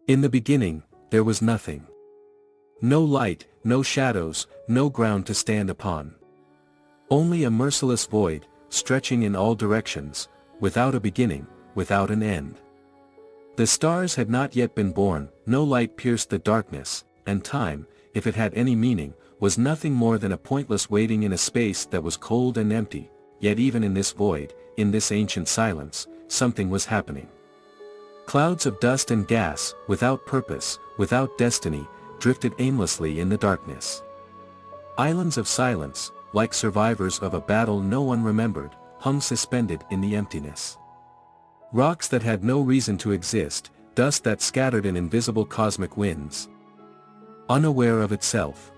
In the beginning, there was nothing. No light, no shadows, no ground to stand upon. Only a merciless void, stretching in all directions, without a beginning, without an end. The stars had not yet been born, no light pierced the darkness, and time, if it had any meaning, was nothing more than a pointless waiting in a space that was cold and empty, yet even in this void, in this ancient silence, something was happening. Clouds of dust and gas, without purpose, without destiny, drifted aimlessly in the darkness. Islands of silence, like survivors of a battle no one remembered, hung suspended in the emptiness. Rocks that had no reason to exist, dust that scattered in invisible cosmic winds. Unaware of itself.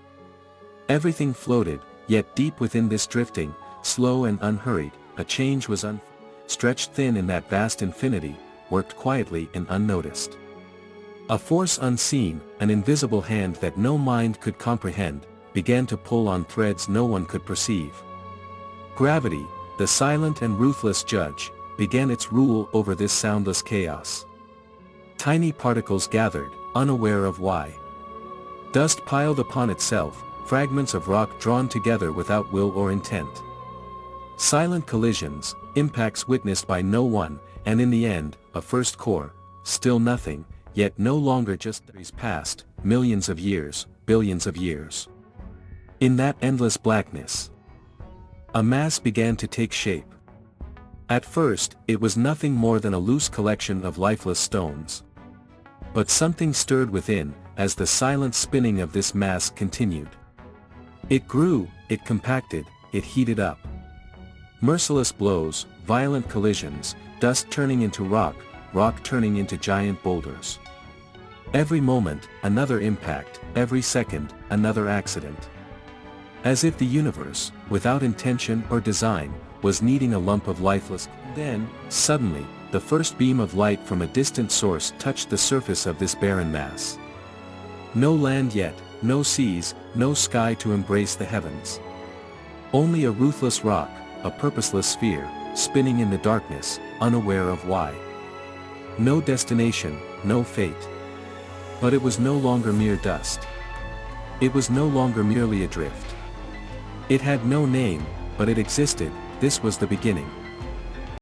Everything floated, yet deep within this drifting, slow and unhurried, a change was stretched thin in that vast infinity, worked quietly and unnoticed. A force unseen, an invisible hand that no mind could comprehend, began to pull on threads no one could perceive. Gravity, the silent and ruthless judge, began its rule over this soundless chaos. Tiny particles gathered, unaware of why. Dust piled upon itself, fragments of rock drawn together without will or intent. Silent collisions, impacts witnessed by no one, and in the end, a first core, still nothing, yet no longer just centuries past, millions of years, billions of years. In that endless blackness, a mass began to take shape. At first, it was nothing more than a loose collection of lifeless stones. But something stirred within, as the silent spinning of this mass continued. It grew, it compacted, it heated up. Merciless blows, violent collisions, dust turning into rock, rock turning into giant boulders. Every moment, another impact, every second, another accident. As if the universe, without intention or design, was kneading a lump of lifeless. Then, suddenly, the first beam of light from a distant source touched the surface of this barren mass. No land yet, no seas, no sky to embrace the heavens. Only a ruthless rock, a purposeless sphere, spinning in the darkness, unaware of why. No destination, no fate. But it was no longer mere dust. It was no longer merely adrift. It had no name, but it existed. This was the beginning.